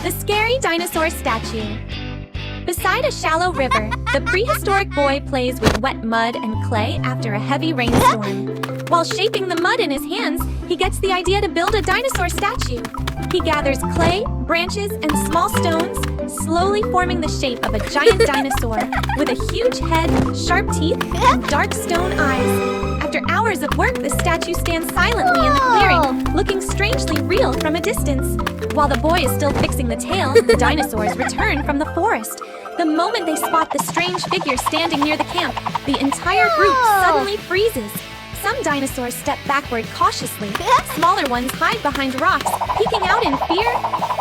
The scary dinosaur statue. Beside a shallow river, the prehistoric boy plays with wet mud and clay after a heavy rainstorm. While shaping the mud in his hands, he gets the idea to build a dinosaur statue. He gathers clay, branches, and small stones, slowly forming the shape of a giant dinosaur with a huge head, sharp teeth, and dark stone eyes. After hours of work, the statue stands silently in the clearing, looking strangely real from a distance. While the boy is still fixing the tail, the dinosaurs return from the forest. The moment they spot the strange figure standing near the camp, the entire group suddenly freezes. Some dinosaurs step backward cautiously. Smaller ones hide behind rocks, peeking out in fear.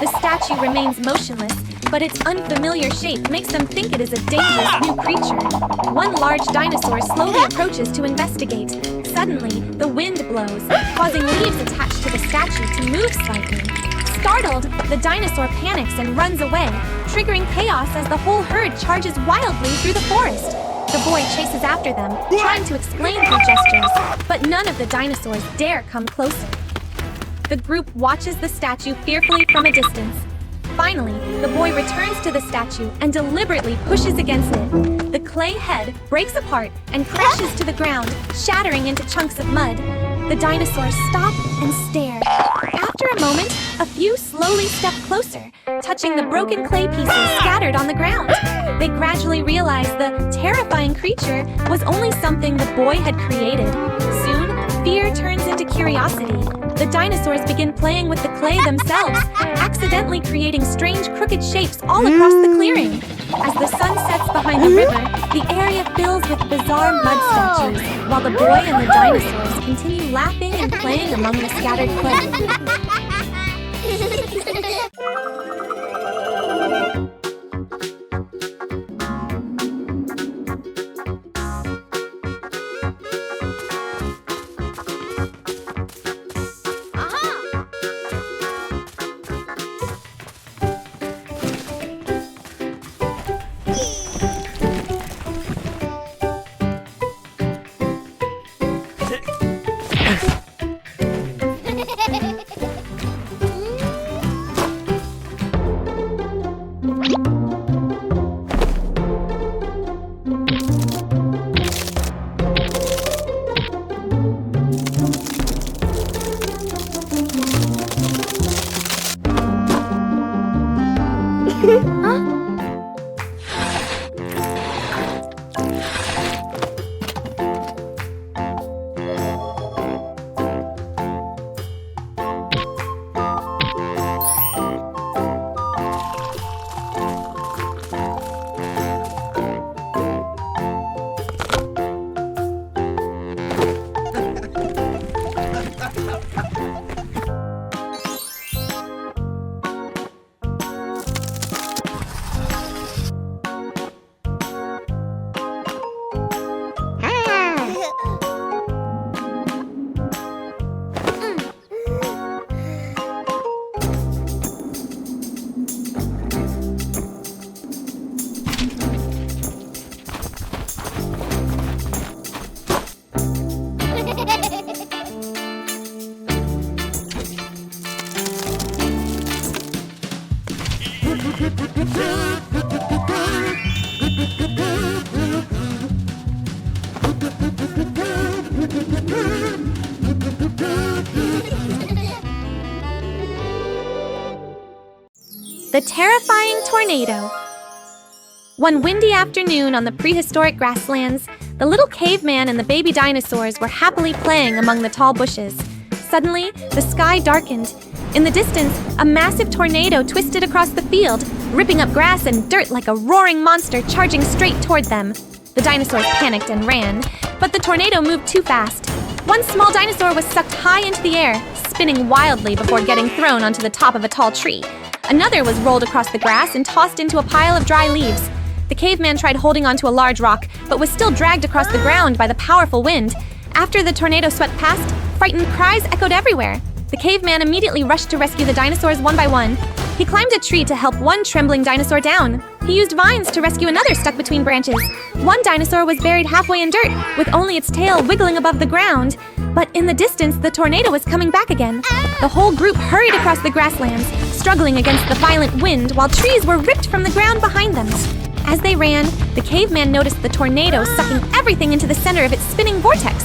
The statue remains motionless, but its unfamiliar shape makes them think it is a dangerous new creature. One large dinosaur slowly approaches to investigate. Suddenly, the wind blows, causing leaves attached to the statue to move slightly. Startled, the dinosaur panics and runs away, triggering chaos as the whole herd charges wildly through the forest. The boy chases after them, trying to explain through gestures, but none of the dinosaurs dare come closer. The group watches the statue fearfully from a distance. Finally, the boy returns to the statue and deliberately pushes against it. The clay head breaks apart and crashes to the ground, shattering into chunks of mud. The dinosaurs stop and stare. After a moment, a few slowly step closer, touching the broken clay pieces scattered on the ground. They gradually realize the terrifying creature was only something the boy had created. Soon, fear turns into curiosity. The dinosaurs begin playing with the clay themselves, accidentally creating strange crooked shapes all across the clearing. As the sun sets behind the river, the area fills with bizarre mud statues, while the boy and the dinosaurs continue laughing and playing among the scattered clay. The terrifying tornado. One windy afternoon on the prehistoric grasslands, the little caveman and the baby dinosaurs were happily playing among the tall bushes. Suddenly, the sky darkened. In the distance, a massive tornado twisted across the field, ripping up grass and dirt like a roaring monster charging straight toward them. The dinosaurs panicked and ran, but the tornado moved too fast. One small dinosaur was sucked high into the air, spinning wildly before getting thrown onto the top of a tall tree. Another was rolled across the grass and tossed into a pile of dry leaves. The caveman tried holding onto a large rock, but was still dragged across the ground by the powerful wind. After the tornado swept past, frightened cries echoed everywhere. The caveman immediately rushed to rescue the dinosaurs one by one. He climbed a tree to help one trembling dinosaur down. He used vines to rescue another stuck between branches. One dinosaur was buried halfway in dirt, with only its tail wiggling above the ground. But in the distance, the tornado was coming back again. The whole group hurried across the grasslands, struggling against the violent wind while trees were ripped from the ground behind them. As they ran, the caveman noticed the tornado sucking everything into the center of its spinning vortex.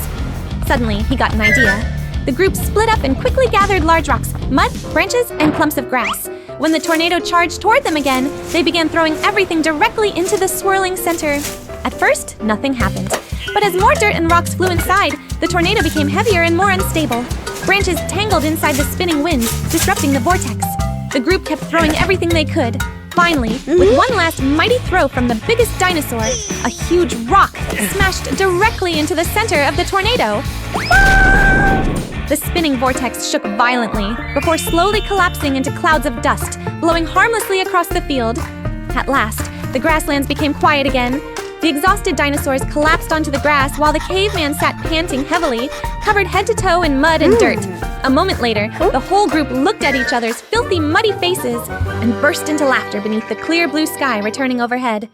Suddenly, he got an idea. The group split up and quickly gathered large rocks, mud, branches, and clumps of grass. When the tornado charged toward them again, they began throwing everything directly into the swirling center. At first, nothing happened. But as more dirt and rocks flew inside, the tornado became heavier and more unstable. Branches tangled inside the spinning wind, disrupting the vortex. The group kept throwing everything they could. Finally, with one last mighty throw from the biggest dinosaur, a huge rock smashed directly into the center of the tornado. The spinning vortex shook violently before slowly collapsing into clouds of dust, blowing harmlessly across the field. At last, the grasslands became quiet again. The exhausted dinosaurs collapsed onto the grass while the caveman sat panting heavily, covered head to toe in mud and dirt. A moment later, the whole group looked at each other's filthy, muddy faces and burst into laughter beneath the clear blue sky returning overhead.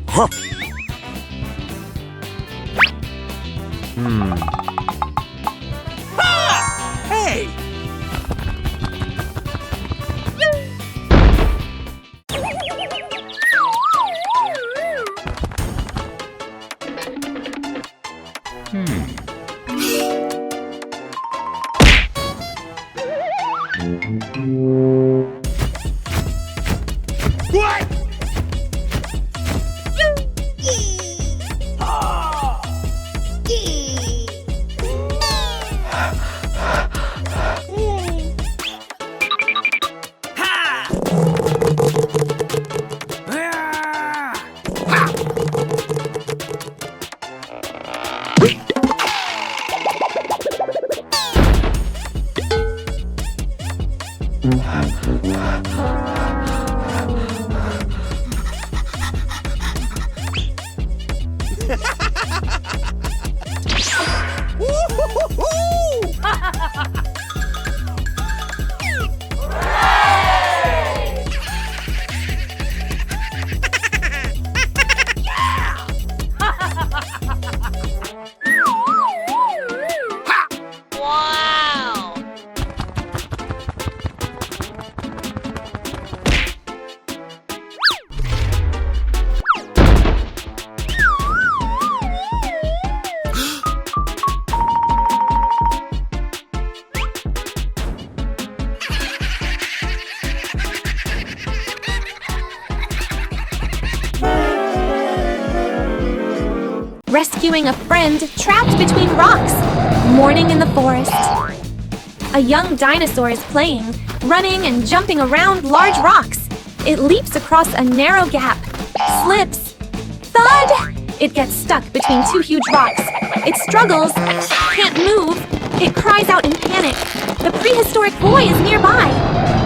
Huh. Hey! What? Rescuing a friend trapped between rocks. Morning in the forest. A young dinosaur is playing, running and jumping around large rocks. It leaps across a narrow gap, slips, thud! It gets stuck between two huge rocks. It struggles, can't move. It cries out in panic. The prehistoric boy is nearby.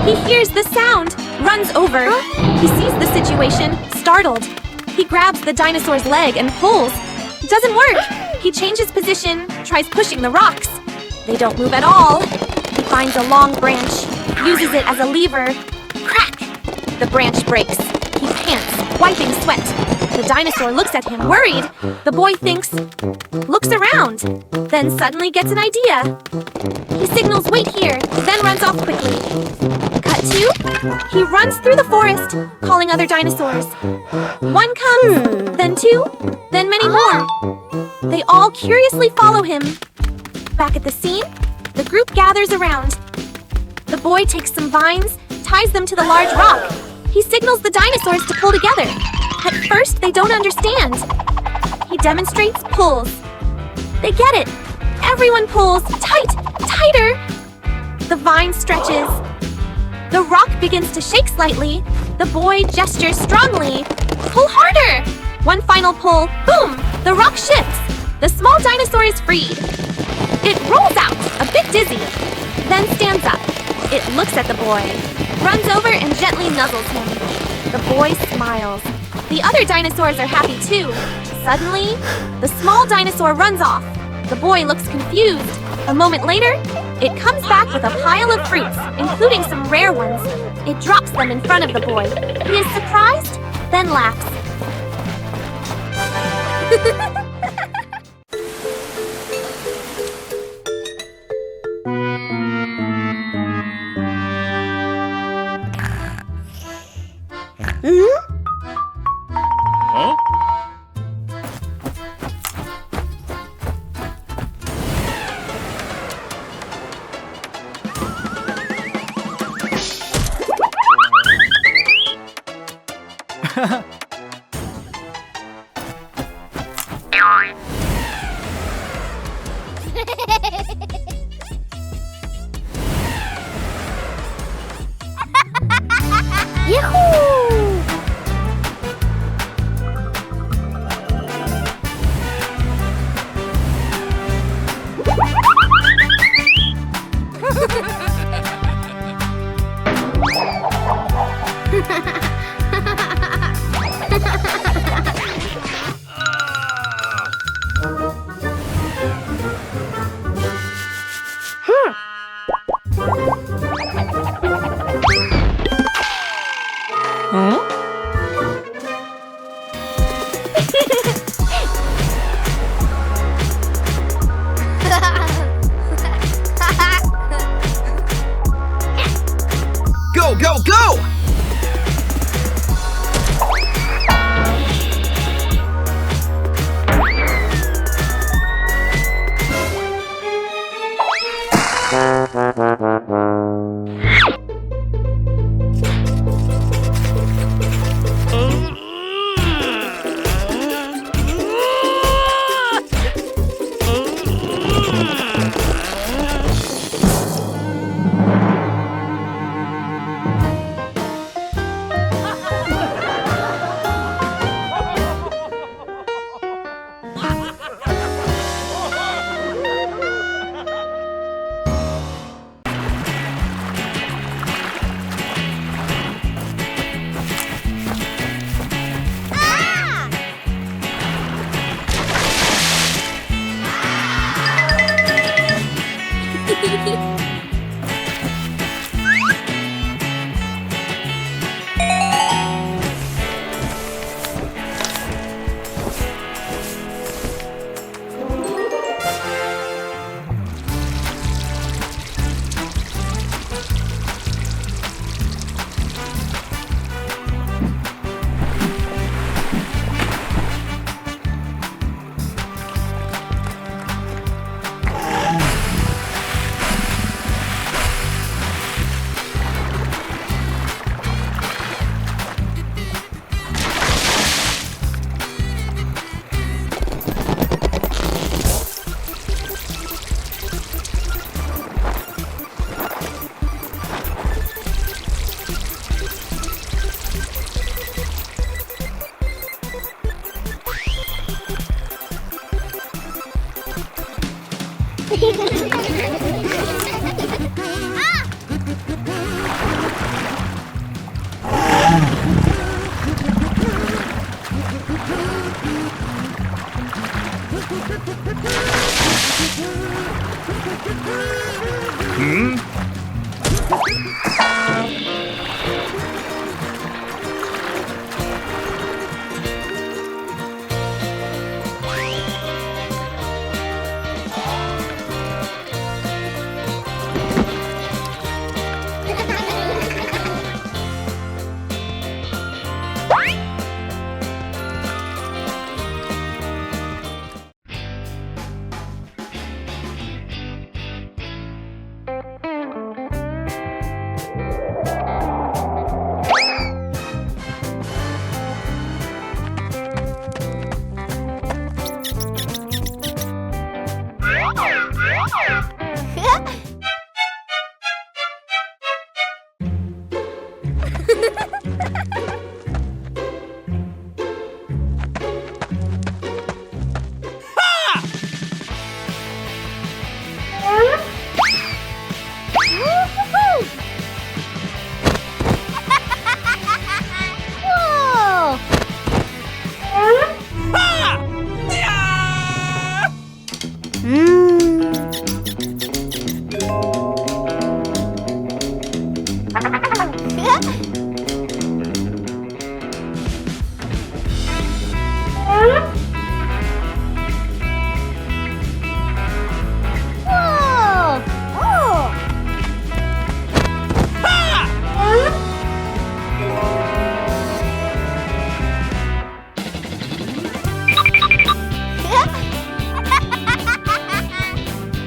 He hears the sound, runs over. He sees the situation, startled. He grabs the dinosaur's leg and pulls. Doesn't work. He changes position, tries pushing the rocks. They don't move at all. He finds a long branch, uses it as a lever. Crack! The branch breaks. He pants, wiping sweat. The dinosaur looks at him, worried. The boy thinks, looks around, then suddenly gets an idea. He signals, wait here, then runs off quickly. Cut to, he runs through the forest, calling other dinosaurs. One comes, then two, then many more. They all curiously follow him. Back at the scene, the group gathers around. The boy takes some vines, ties them to the large rock. He signals the dinosaurs to pull together. At first, they don't understand. He demonstrates pulls. They get it. Everyone pulls tight, tighter. The vine stretches. The rock begins to shake slightly. The boy gestures strongly. Pull harder. One final pull. Boom! The rock shifts. The small dinosaur is freed. It rolls out, a bit dizzy, then stands up. It looks at the boy, runs over and gently nuzzles him. The boy smiles. The other dinosaurs are happy too. Suddenly, the small dinosaur runs off. The boy looks confused. A moment later, it comes back with a pile of fruits, including some rare ones. It drops them in front of the boy. He is surprised, then laughs. Huh? Go, go, go!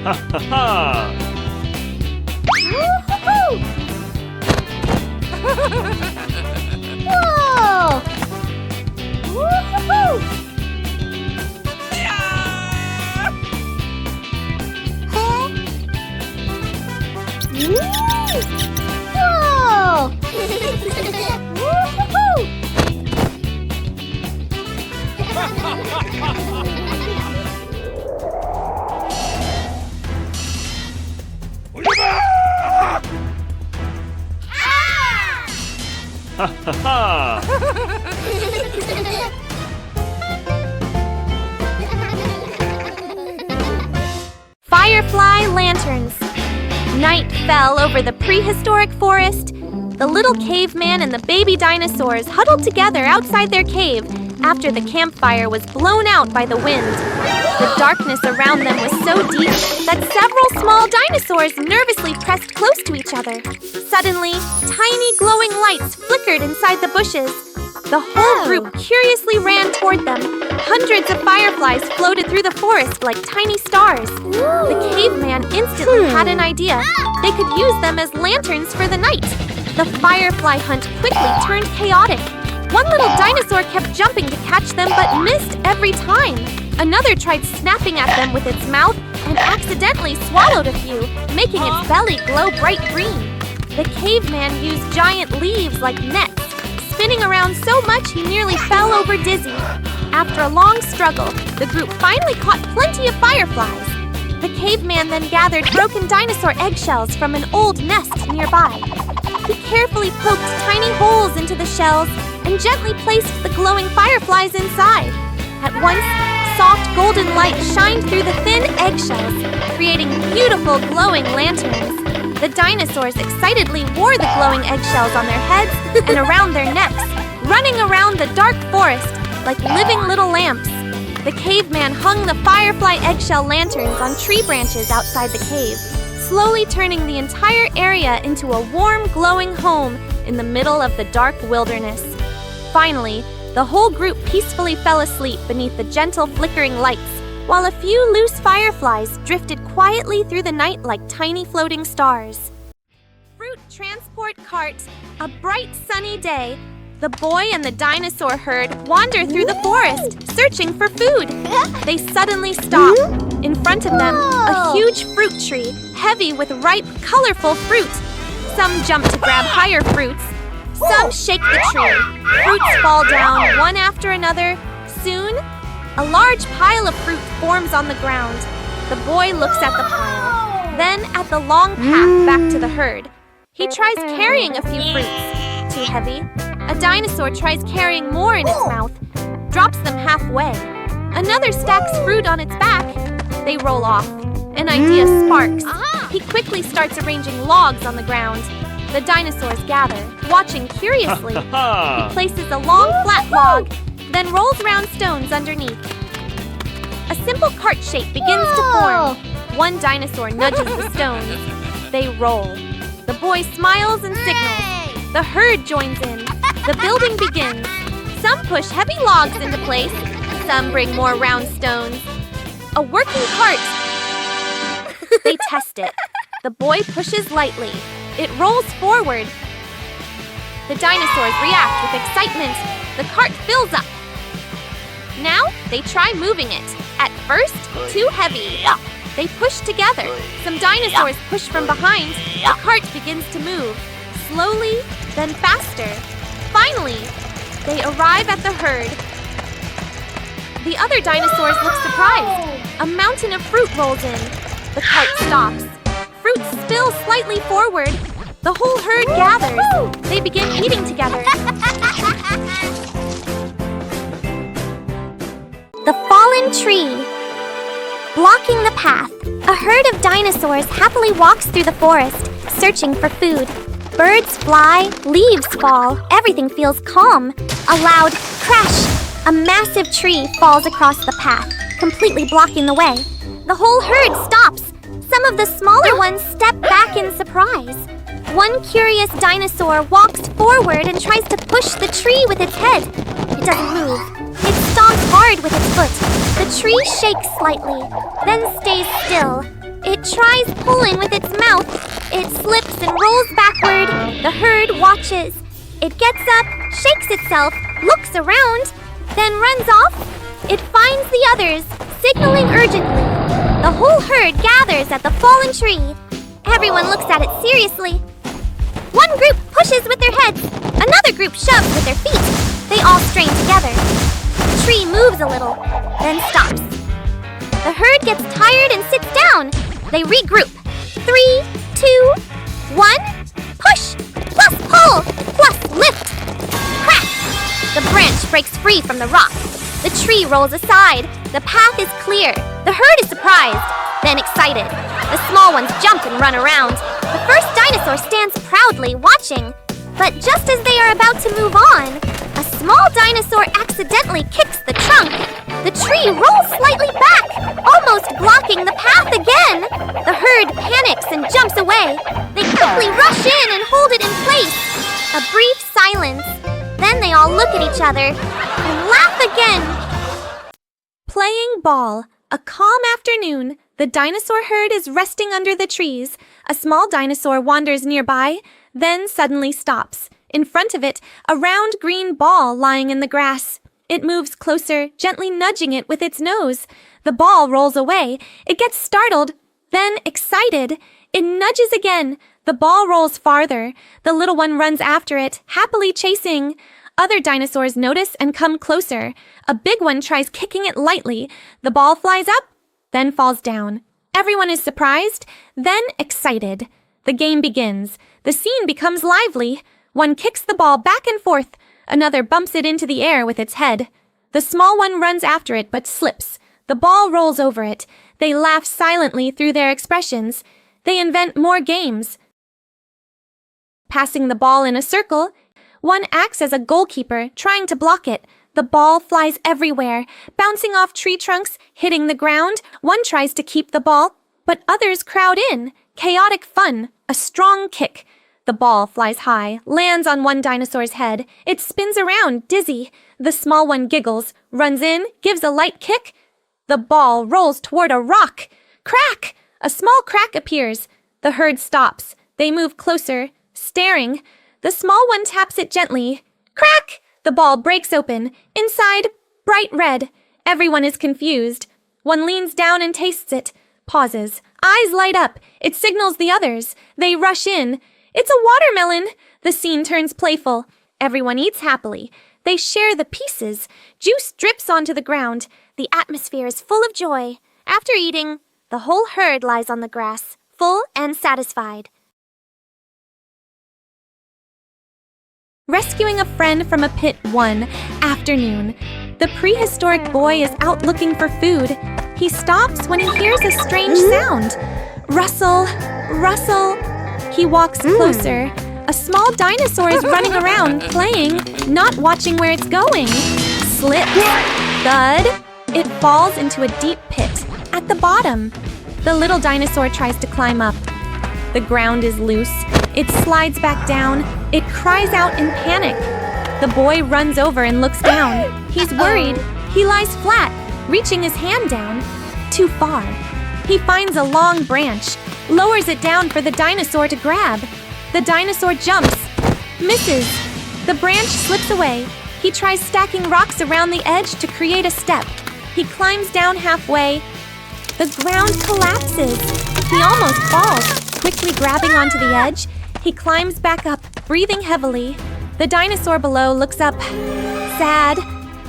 Ha ha ha! Woo-hoo-hoo! Whoa! Woo-hoo-hoo! Huh? Whoa! Woo-hoo-hoo! Ha ha ha! Firefly lanterns. Night fell over the prehistoric forest. The little caveman and the baby dinosaurs huddled together outside their cave after the campfire was blown out by the wind. The darkness around them was so deep that several small dinosaurs nervously pressed close to each other. Suddenly, tiny glowing lights flickered inside the bushes. The whole group curiously ran toward them. Hundreds of fireflies floated through the forest like tiny stars. The caveman instantly had an idea. They could use them as lanterns for the night. The firefly hunt quickly turned chaotic. One little dinosaur kept jumping to catch them but missed every time. Another tried snapping at them with its mouth and accidentally swallowed a few, making its belly glow bright green. The caveman used giant leaves like nets, spinning around so much he nearly fell over dizzy. After a long struggle, the group finally caught plenty of fireflies. The caveman then gathered broken dinosaur eggshells from an old nest nearby. He carefully poked tiny holes into the shells and gently placed the glowing fireflies inside. At once, soft golden light shined through the thin eggshells, creating beautiful glowing lanterns. The dinosaurs excitedly wore the glowing eggshells on their heads and around their necks, running around the dark forest like living little lamps. The caveman hung the firefly eggshell lanterns on tree branches outside the cave, slowly turning the entire area into a warm, glowing home in the middle of the dark wilderness. Finally, the whole group peacefully fell asleep beneath the gentle flickering lights, while a few loose fireflies drifted quietly through the night like tiny floating stars. Fruit transport cart. A bright sunny day. The boy and the dinosaur herd wander through the forest, searching for food. They suddenly stop. In front of them, a huge fruit tree, heavy with ripe, colorful fruit. Some jump to grab higher fruits. Some shake the tree. Fruits fall down one after another. Soon, a large pile of fruit forms on the ground. The boy looks at the pile, then at the long path back to the herd. He tries carrying a few fruits. Too heavy. A dinosaur tries carrying more in its mouth, drops them halfway. Another stacks fruit on its back. They roll off. An idea sparks. He quickly starts arranging logs on the ground. The dinosaurs gather, watching curiously. He places a long, flat log, then rolls round stones underneath. A simple cart shape begins to form. One dinosaur nudges the stones. They roll. The boy smiles and signals. The herd joins in. The building begins. Some push heavy logs into place. Some bring more round stones. A working cart. They test it. The boy pushes lightly. It rolls forward. The dinosaurs react with excitement. The cart fills up. Now they try moving it. At first, too heavy. They push together. Some dinosaurs push from behind. The cart begins to move. Slowly, then faster. Finally, they arrive at the herd. The other dinosaurs look surprised. A mountain of fruit rolls in. The cart stops. Fruits spill slightly forward. The whole herd gathers. They begin eating together. The fallen tree. Blocking the path, a herd of dinosaurs happily walks through the forest, searching for food. Birds fly, leaves fall, everything feels calm. A loud crash! A massive tree falls across the path, completely blocking the way. The whole herd stops. Some of the smaller ones step back in surprise. One curious dinosaur walks forward and tries to push the tree with its head. It doesn't move. It stomps hard with its foot. The tree shakes slightly, then stays still. It tries pulling with its mouth. It slips and rolls backward. The herd watches. It gets up, shakes itself, looks around, then runs off. It finds the others, signaling urgently. The whole herd gathers at the fallen tree. Everyone looks at it seriously. One group pushes with their heads. Another group shoves with their feet. They all strain together. The tree moves a little, then stops. The herd gets tired and sits down. They regroup. 3, 2, 1. Push, plus pull, plus lift. Crack! The branch breaks free from the rock. The tree rolls aside. The path is clear. The herd is surprised, then excited. The small ones jump and run around. The first dinosaur stands proudly watching. But just as they are about to move on, a small dinosaur accidentally kicks the trunk. The tree rolls slightly back, almost blocking the path again. The herd panics and jumps away. They quickly rush in and hold it in place. A brief silence. Then they all look at each other and laugh again. Playing ball. A calm afternoon. The dinosaur herd is resting under the trees. A small dinosaur wanders nearby, then suddenly stops. In front of it, a round green ball lying in the grass. It moves closer, gently nudging it with its nose. The ball rolls away. It gets startled, then excited. It nudges again. The ball rolls farther. The little one runs after it, happily chasing. Other dinosaurs notice and come closer. A big one tries kicking it lightly. The ball flies up, then falls down. Everyone is surprised, then excited. The game begins. The scene becomes lively. One kicks the ball back and forth. Another bumps it into the air with its head. The small one runs after it but slips. The ball rolls over it. They laugh silently through their expressions. They invent more games. Passing the ball in a circle, one acts as a goalkeeper, trying to block it. The ball flies everywhere, bouncing off tree trunks, hitting the ground. One tries to keep the ball, but others crowd in. Chaotic fun, a strong kick. The ball flies high, lands on one dinosaur's head. It spins around, dizzy. The small one giggles, runs in, gives a light kick. The ball rolls toward a rock. Crack! A small crack appears. The herd stops. They move closer, staring. The small one taps it gently. Crack! The ball breaks open. Inside, bright red. Everyone is confused. One leans down and tastes it. Pauses. Eyes light up. It signals the others. They rush in. It's a watermelon. The scene turns playful. Everyone eats happily. They share the pieces. Juice drips onto the ground. The atmosphere is full of joy. After eating, the whole herd lies on the grass, full and satisfied. Rescuing a friend from a pit one afternoon. The prehistoric boy is out looking for food. He stops when he hears a strange sound. Rustle, rustle. He walks closer. A small dinosaur is running around, playing, not watching where it's going. Slip, thud. It falls into a deep pit. At the bottom, the little dinosaur tries to climb up. The ground is loose. It slides back down. It cries out in panic. The boy runs over and looks down. He's worried. He lies flat, reaching his hand down. Too far. He finds a long branch, lowers it down for the dinosaur to grab. The dinosaur jumps, misses. The branch slips away. He tries stacking rocks around the edge to create a step. He climbs down halfway. The ground collapses. He almost falls, quickly grabbing onto the edge. He climbs back up, breathing heavily. The dinosaur below looks up. Sad,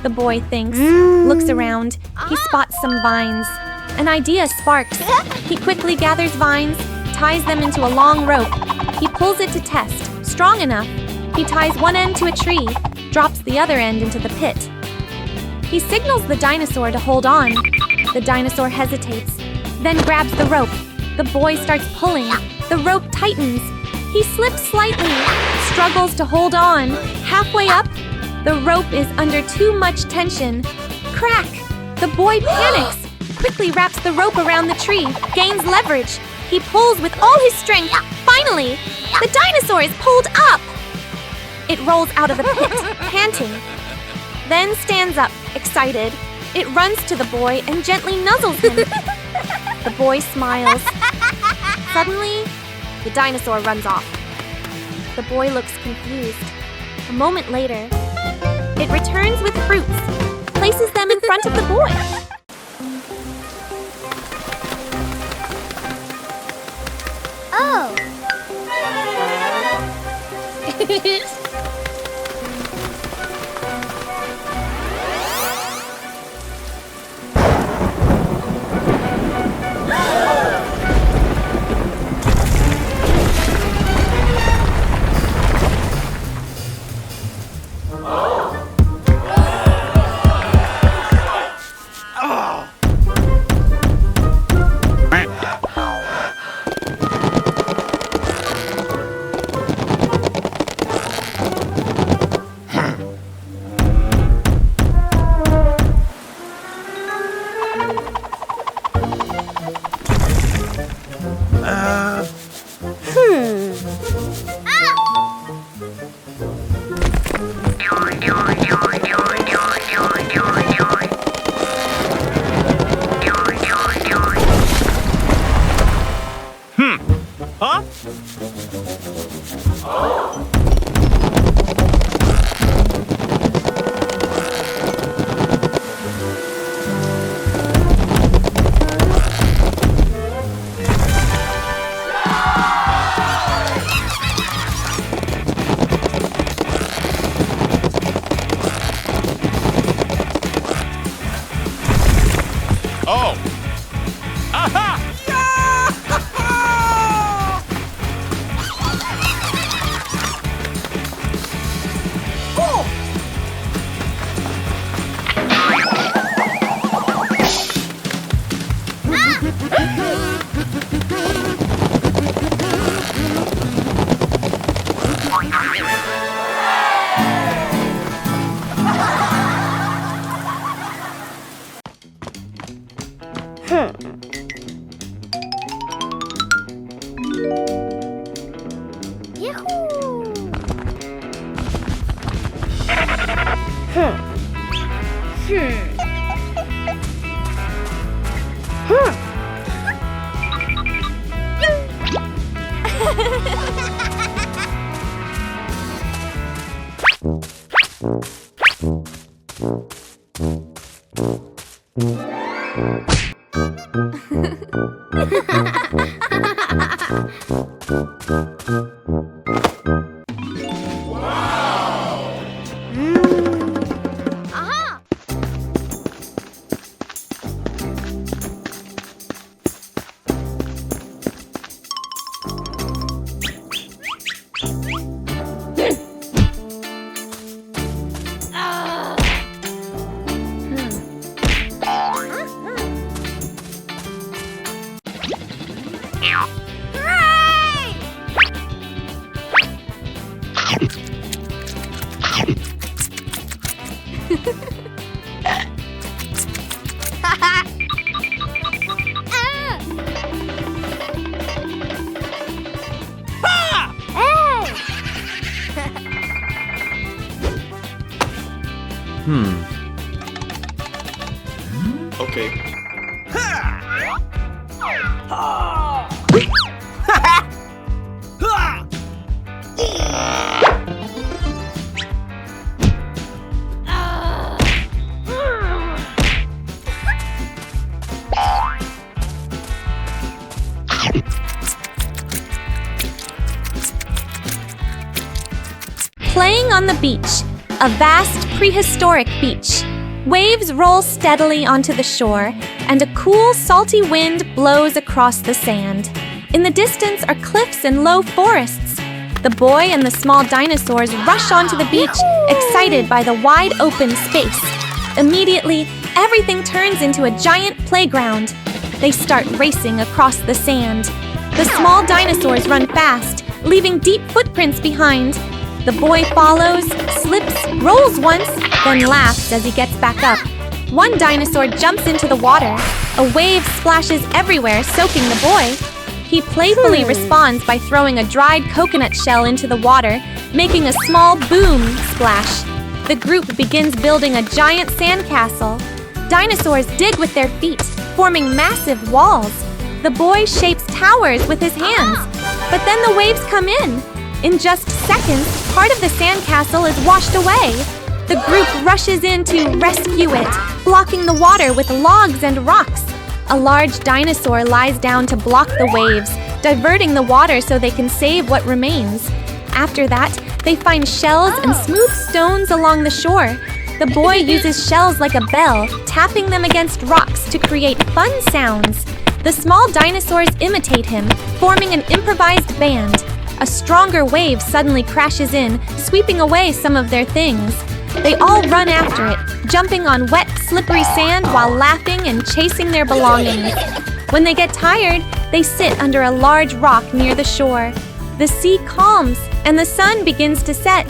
the boy thinks. Looks around. He spots some vines. An idea sparks. He quickly gathers vines, ties them into a long rope. He pulls it to test. Strong enough. He ties one end to a tree, drops the other end into the pit. He signals the dinosaur to hold on. The dinosaur hesitates, then grabs the rope. The boy starts pulling. The rope tightens. He slips slightly, struggles to hold on. Halfway up, the rope is under too much tension. Crack! The boy panics, quickly wraps the rope around the tree, gains leverage. He pulls with all his strength. Finally, the dinosaur is pulled up! It rolls out of the pit, panting. Then stands up, excited. It runs to the boy and gently nuzzles him. The boy smiles. Suddenly, the dinosaur runs off. The boy looks confused. A moment later, it returns with fruits, places them in front of the boy. Oh! Oh! Aha! Okay. Playing on the beach, a vast prehistoric beach. Waves roll steadily onto the shore, and a cool, salty wind blows across the sand. In the distance are cliffs and low forests. The boy and the small dinosaurs rush onto the beach, excited by the wide open space. Immediately, everything turns into a giant playground. They start racing across the sand. The small dinosaurs run fast, leaving deep footprints behind. The boy follows, slips, rolls once, then laughs as he gets back up. One dinosaur jumps into the water. A wave splashes everywhere, soaking the boy. He playfully responds by throwing a dried coconut shell into the water, making a small boom splash. The group begins building a giant sandcastle. Dinosaurs dig with their feet, forming massive walls. The boy shapes towers with his hands, but then the waves come in. In just seconds, part of the sandcastle is washed away. The group rushes in to rescue it, blocking the water with logs and rocks. A large dinosaur lies down to block the waves, diverting the water so they can save what remains. After that, they find shells and smooth stones along the shore. The boy uses shells like a bell, tapping them against rocks to create fun sounds. The small dinosaurs imitate him, forming an improvised band. A stronger wave suddenly crashes in, sweeping away some of their things. They all run after it, jumping on wet, slippery sand while laughing and chasing their belongings. When they get tired, they sit under a large rock near the shore. The sea calms, and the sun begins to set.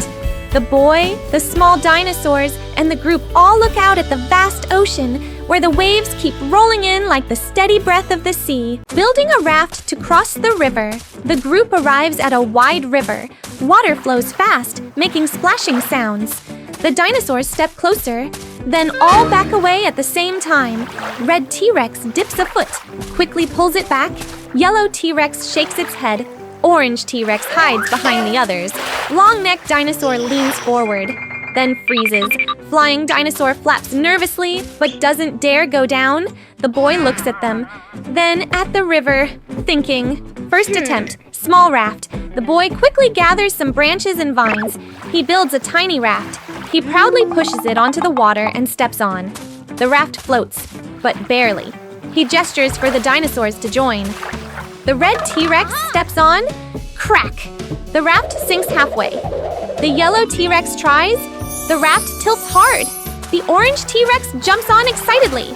The boy, the small dinosaurs, and the group all look out at the vast ocean, where the waves keep rolling in like the steady breath of the sea. Building a raft to cross the river, the group arrives at a wide river. Water flows fast, making splashing sounds. The dinosaurs step closer, then all back away at the same time. Red T-Rex dips a foot, quickly pulls it back. Yellow T-Rex shakes its head. Orange T-Rex hides behind the others. Long-necked dinosaur leans forward, then freezes. Flying dinosaur flaps nervously, but doesn't dare go down. The boy looks at them, then at the river, thinking. First attempt, small raft. The boy quickly gathers some branches and vines. He builds a tiny raft. He proudly pushes it onto the water and steps on. The raft floats, but barely. He gestures for the dinosaurs to join. The red T-Rex steps on. Crack! The raft sinks halfway. The yellow T-Rex tries. The raft tilts hard. The orange T-Rex jumps on excitedly.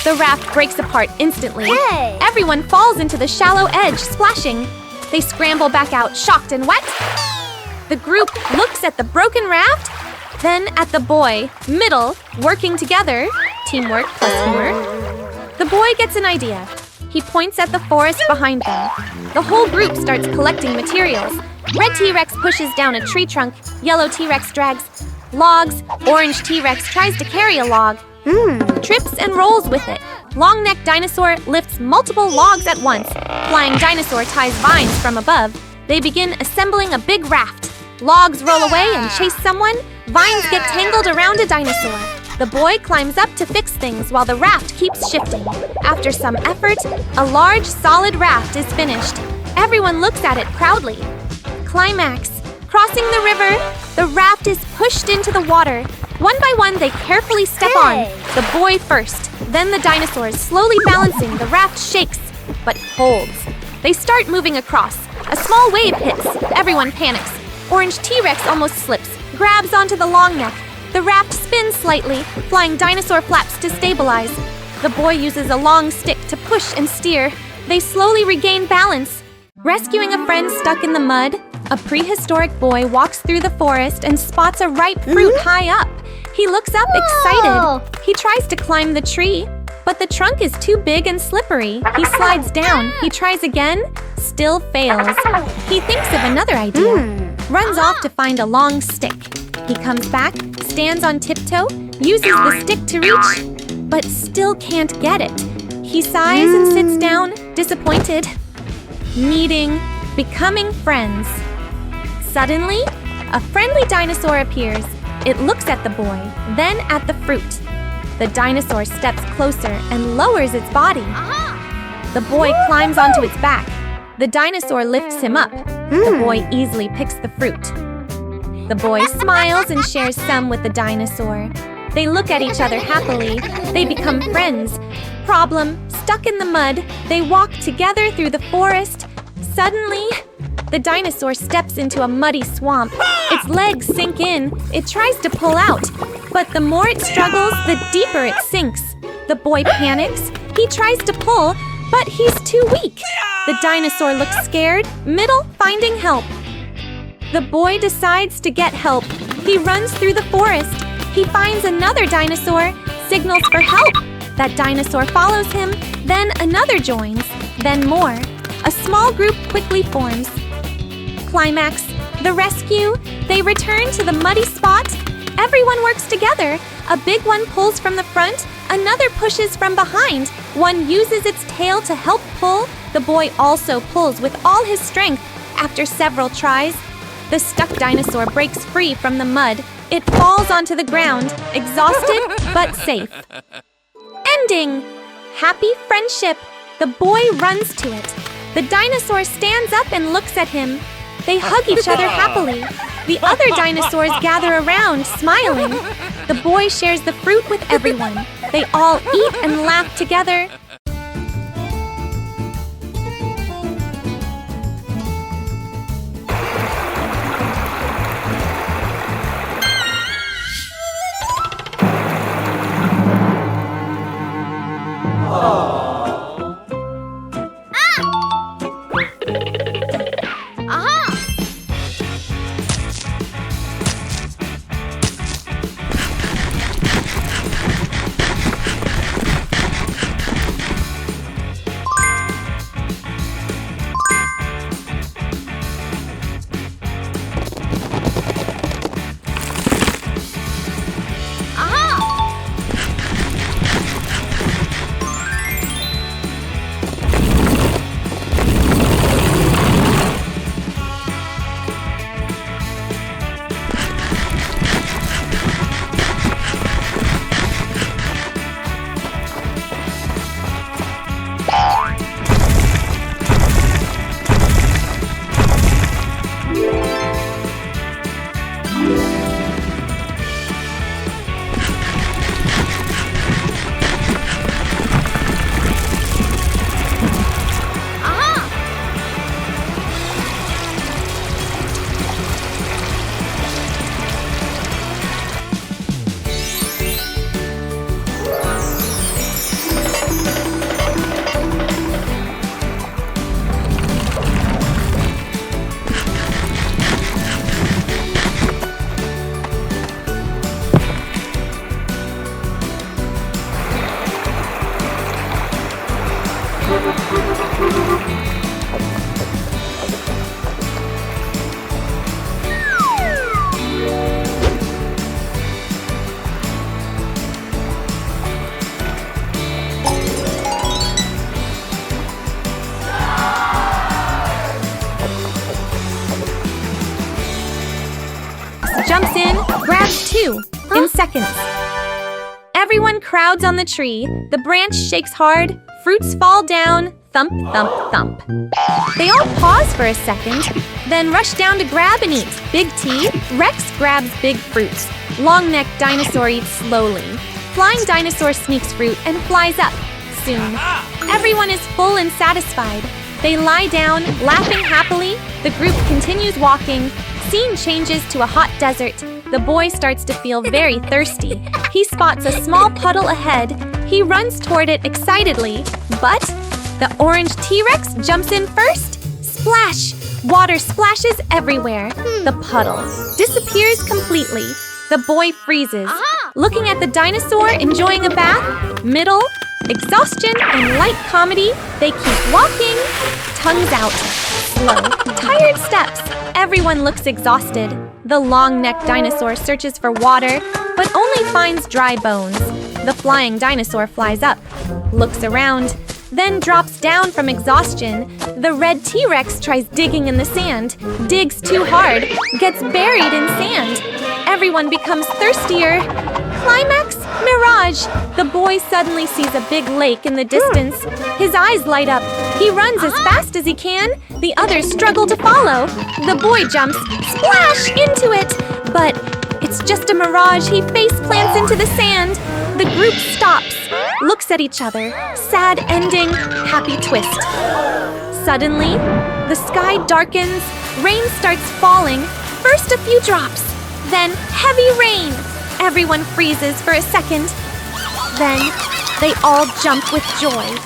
The raft breaks apart instantly. Hey! Everyone falls into the shallow edge, splashing. They scramble back out, shocked and wet. The group looks at the broken raft, then at the boy, middle, working together. Teamwork plus humor. The boy gets an idea. He points at the forest behind them. The whole group starts collecting materials. Red T-Rex pushes down a tree trunk. Yellow T-Rex drags logs. Orange T-Rex tries to carry a log. Trips and rolls with it. Long-necked dinosaur lifts multiple logs at once. Flying dinosaur ties vines from above. They begin assembling a big raft. Logs roll away and chase someone. Vines get tangled around a dinosaur. The boy climbs up to fix things while the raft keeps shifting. After some effort, a large, solid raft is finished. Everyone looks at it proudly. Climax. Crossing the river, the raft is pushed into the water. One by one, they carefully step on. The boy first, then the dinosaurs, slowly balancing. The raft shakes, but holds. They start moving across. A small wave hits. Everyone panics. Orange T-Rex almost slips, grabs onto the long neck. The raft spins slightly, flying dinosaur flaps to stabilize. The boy uses a long stick to push and steer. They slowly regain balance. Rescuing a friend stuck in the mud, a prehistoric boy walks through the forest and spots a ripe fruit high up. He looks up excited. He tries to climb the tree, but the trunk is too big and slippery. He slides down. He tries again, still fails. He thinks of another idea. Runs off to find a long stick. He comes back, stands on tiptoe, uses the stick to reach, but still can't get it. He sighs and sits down, disappointed. Becoming friends. Suddenly, a friendly dinosaur appears. It looks at the boy, then at the fruit. The dinosaur steps closer and lowers its body. The boy climbs onto its back. The dinosaur lifts him up. The boy easily picks the fruit. The boy smiles and shares some with the dinosaur. They look at each other happily. They become friends. Problem, stuck in the mud, they walk together through the forest. Suddenly, the dinosaur steps into a muddy swamp. Its legs sink in. It tries to pull out, but the more it struggles, the deeper it sinks. The boy panics. He tries to pull, but he's too weak. The dinosaur looks scared, middle finding help. The boy decides to get help. He runs through the forest. He finds another dinosaur, signals for help. That dinosaur follows him, then another joins, then more. A small group quickly forms. Climax, the rescue. They return to the muddy spot. Everyone works together. A big one pulls from the front, another pushes from behind. One uses its tail to help pull. The boy also pulls with all his strength. After several tries, the stuck dinosaur breaks free from the mud. It falls onto the ground, exhausted but safe. Ending! Happy friendship. The boy runs to it. The dinosaur stands up and looks at him. They hug each other happily. The other dinosaurs gather around, smiling. The boy shares the fruit with everyone. They all eat and laugh together. Jumps in, grabs two in seconds. Everyone crowds on the tree. The branch shakes hard. Fruits fall down. Thump, thump, thump. They all pause for a second, then rush down to grab and eat. Big T, Rex grabs big fruits. Long-necked dinosaur eats slowly. Flying dinosaur sneaks fruit and flies up. Soon, everyone is full and satisfied. They lie down, laughing happily. The group continues walking. Scene changes to a hot desert. The boy starts to feel very thirsty. He spots a small puddle ahead. He runs toward it excitedly, but the orange T-Rex jumps in first. Splash! Water splashes everywhere. The puddle disappears completely. The boy freezes, looking at the dinosaur enjoying a bath. Middle, exhaustion and light comedy. They keep walking. Tongues out. Slow, tired steps. Everyone looks exhausted. The long-necked dinosaur searches for water, but only finds dry bones. The flying dinosaur flies up, looks around, then drops down from exhaustion. The red T-Rex tries digging in the sand, digs too hard, gets buried in sand. Everyone becomes thirstier. Climax, mirage. The boy suddenly sees a big lake in the distance. His eyes light up. He runs as fast as he can. The others struggle to follow. The boy jumps, splash, into it. But it's just a mirage. He face plants into the sand. The group stops, looks at each other. Sad ending, happy twist. Suddenly, the sky darkens. Rain starts falling. First a few drops, then heavy rain. Everyone freezes for a second. Then they all jump with joy.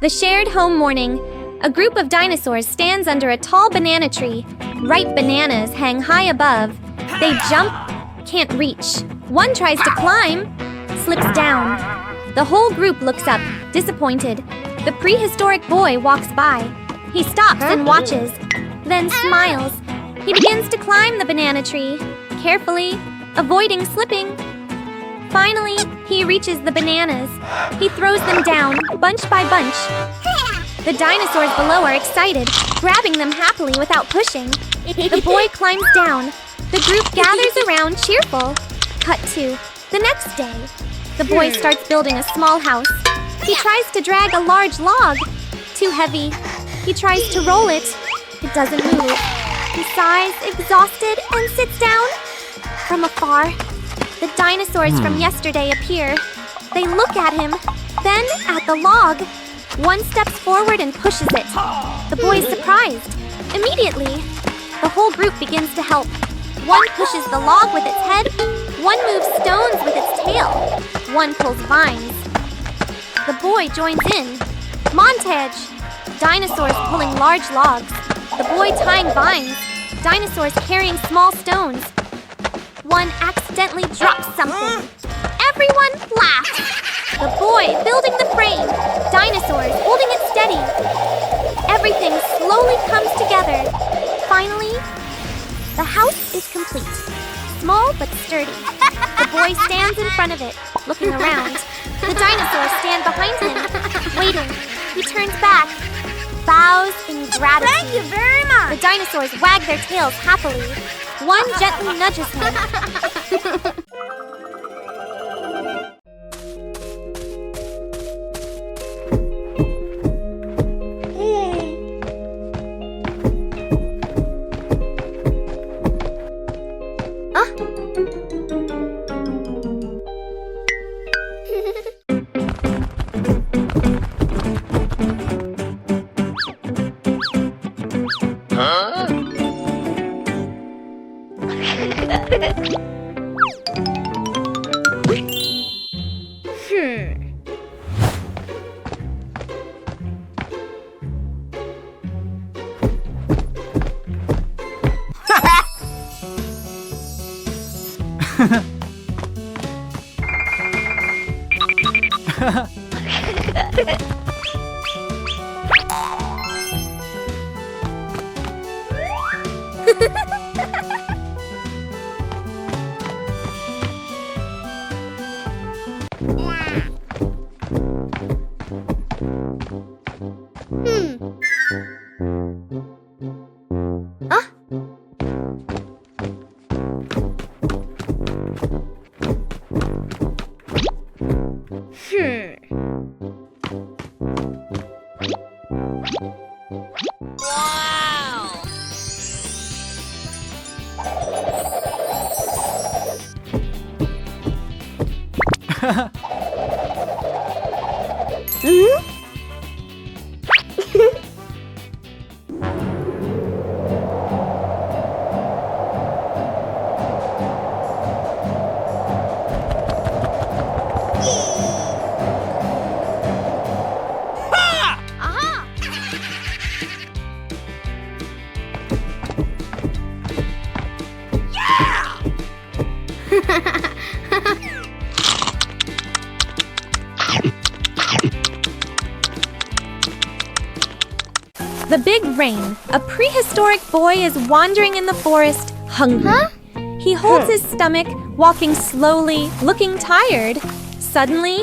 The shared home morning. A group of dinosaurs stands under a tall banana tree. Ripe bananas hang high above. They jump, can't reach. One tries to climb, slips down. The whole group looks up, disappointed. The prehistoric boy walks by. He stops and watches, then smiles. He begins to climb the banana tree, carefully, avoiding slipping. Finally, he reaches the bananas. He throws them down, bunch by bunch. The dinosaurs below are excited, grabbing them happily without pushing. The boy climbs down. The group gathers around, cheerful. Cut to the next day. The boy starts building a small house. He tries to drag a large log. Too heavy. He tries to roll it. It doesn't move. He sighs, exhausted, and sits down. From afar, the dinosaurs from yesterday appear. They look at him, then at the log. One steps forward and pushes it. The boy is surprised. Immediately, the whole group begins to help. One pushes the log with its head. One moves stones with its tail. One pulls vines. The boy joins in. Montage. Dinosaurs pulling large logs. The boy tying vines. Dinosaurs carrying small stones. One accidentally drops something. The house is complete. Small but sturdy. The boy stands in front of it, looking around. The dinosaurs stand behind him, waiting. He turns back, bows in gratitude. Thank you very much. The dinosaurs wag their tails happily. One gently nudges him. The Big Rain. A prehistoric boy is wandering in the forest, hungry. He holds his stomach, walking slowly, looking tired. Suddenly,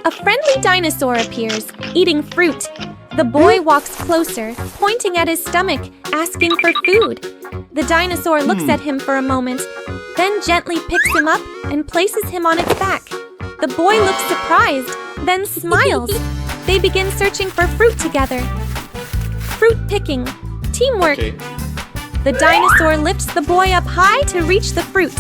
a friendly dinosaur appears, eating fruit. The boy walks closer, pointing at his stomach, asking for food. The dinosaur looks at him for a moment, then gently picks him up and places him on its back. The boy looks surprised, then smiles. They begin searching for fruit together. Fruit picking. Teamwork. Okay. The dinosaur lifts the boy up high to reach the fruit.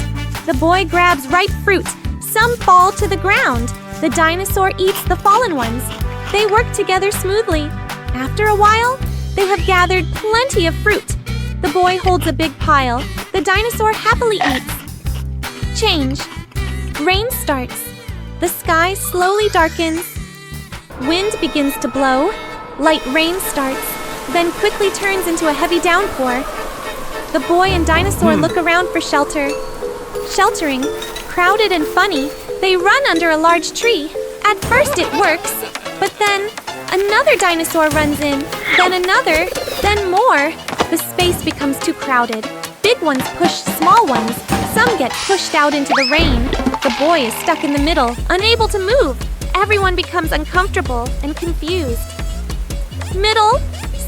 The boy grabs ripe fruit. Some fall to the ground. The dinosaur eats the fallen ones. They work together smoothly. After a while, they have gathered plenty of fruit. The boy holds a big pile. The dinosaur happily eats. Change. Rain starts. The sky slowly darkens. Wind begins to blow. Light rain starts, then quickly turns into a heavy downpour. The boy and dinosaur look around for shelter. Sheltering, crowded and funny, they run under a large tree. At first it works, but then another dinosaur runs in, then another, then more. The space becomes too crowded. Big ones push small ones. Some get pushed out into the rain. The boy is stuck in the middle, unable to move. Everyone becomes uncomfortable and confused. Middle,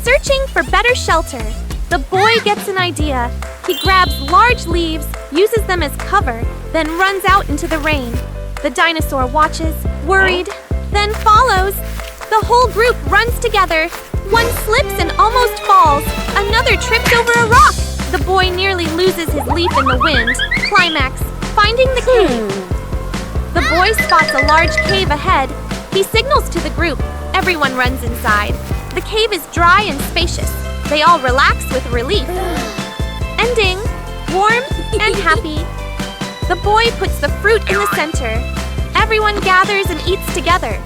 searching for better shelter. The boy gets an idea. He grabs large leaves, uses them as cover, then runs out into the rain. The dinosaur watches, worried, then follows. The whole group runs together. One slips and almost falls. Another trips over a rock. The boy nearly loses his leaf in the wind. Climax, finding the cave. The boy spots a large cave ahead. He signals to the group. Everyone runs inside. The cave is dry and spacious. They all relax with relief. Ending, warm and happy. The boy puts the fruit in the center. Everyone gathers and eats together.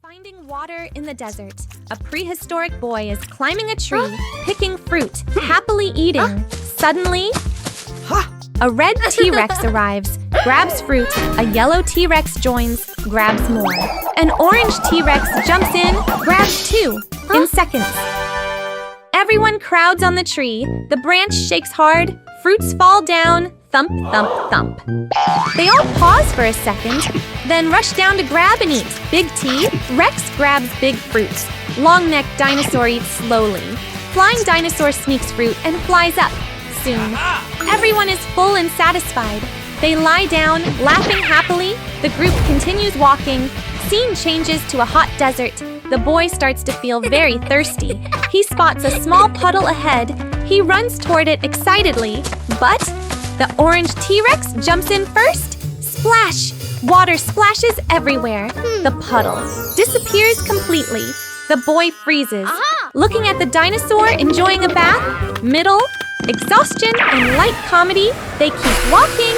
Finding water in the desert, a prehistoric boy is climbing a tree, picking fruit, happily eating. Suddenly, a red T-Rex arrives, grabs fruit, a yellow T-Rex joins, grabs more. An orange T-Rex jumps in, grabs two, in seconds. Everyone crowds on the tree, the branch shakes hard, fruits fall down, thump, thump, thump. They all pause for a second, then rush down to grab and eat. Big T, Rex grabs big fruits. Long-necked dinosaur eats slowly. Flying dinosaur sneaks fruit and flies up. Soon, everyone is full and satisfied. They lie down, laughing happily. The group continues walking. Scene changes to a hot desert. The boy starts to feel very thirsty. He spots a small puddle ahead. He runs toward it excitedly, but the orange T-Rex jumps in first. Splash! Water splashes everywhere. The puddle disappears completely. The boy freezes, looking at the dinosaur enjoying a bath. Middle, exhaustion, and light comedy. They keep walking.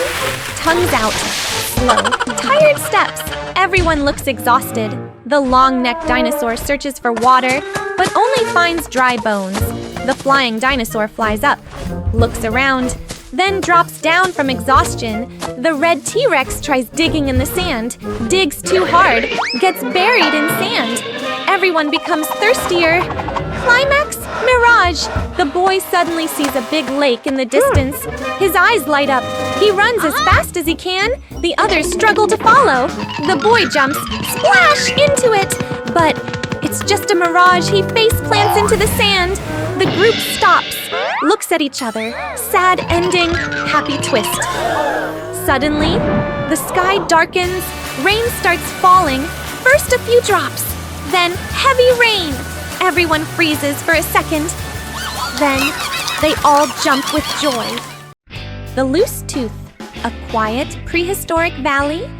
Tongues out. Slow, tired steps. Everyone looks exhausted. The long-necked dinosaur searches for water, but only finds dry bones. The flying dinosaur flies up, looks around, then drops down from exhaustion. The red T-Rex tries digging in the sand, digs too hard, gets buried in sand. Everyone becomes thirstier. Climax, mirage. The boy suddenly sees a big lake in the distance. His eyes light up. He runs as fast as he can. The others struggle to follow. The boy jumps, splash, into it. But it's just a mirage. He face plants into the sand. The group stops, looks at each other. Sad ending, happy twist. Suddenly, the sky darkens. Rain starts falling. First a few drops, then heavy rain. Everyone freezes for a second. Then they all jump with joy. The Loose Tooth, a quiet, prehistoric valley.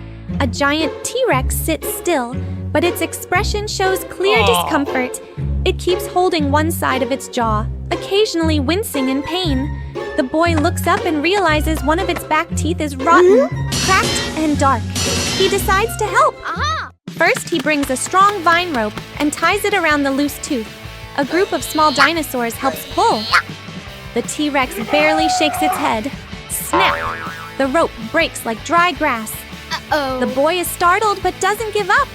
A giant T-Rex sits still, but its expression shows clear discomfort. It keeps holding one side of its jaw, occasionally wincing in pain. The boy looks up and realizes one of its back teeth is rotten, cracked, and dark. He decides to help. First, he brings a strong vine rope and ties it around the loose tooth. A group of small dinosaurs helps pull. The T-Rex barely shakes its head. Snap! The rope breaks like dry grass. The boy is startled but doesn't give up.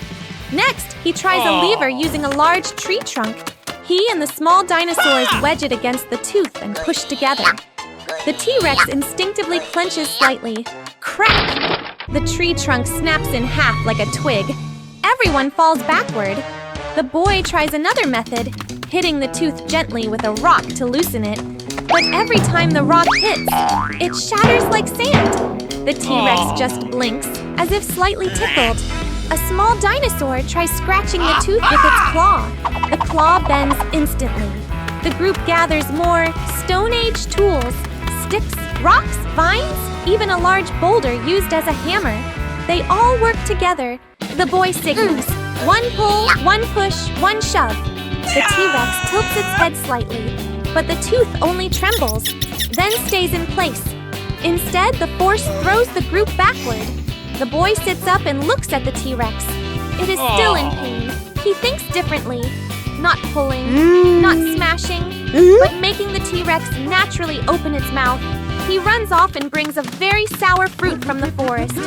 Next, he tries a lever using a large tree trunk. He and the small dinosaurs wedge it against the tooth and push together. The T-Rex instinctively clenches slightly. Crack! The tree trunk snaps in half like a twig. Everyone falls backward. The boy tries another method, hitting the tooth gently with a rock to loosen it. But every time the rock hits, it shatters like sand. The T-Rex just blinks, as if slightly tickled. A small dinosaur tries scratching the tooth with its claw. The claw bends instantly. The group gathers more Stone Age tools, sticks, rocks, vines, even a large boulder used as a hammer. They all work together. The boy signals. One pull, one push, one shove. The T-Rex tilts its head slightly, but the tooth only trembles, then stays in place. Instead, the force throws the group backward. The boy sits up and looks at the T-Rex. It is still in pain. He thinks differently. Not pulling, not smashing, but making the T-Rex naturally open its mouth. He runs off and brings a very sour fruit from the forest.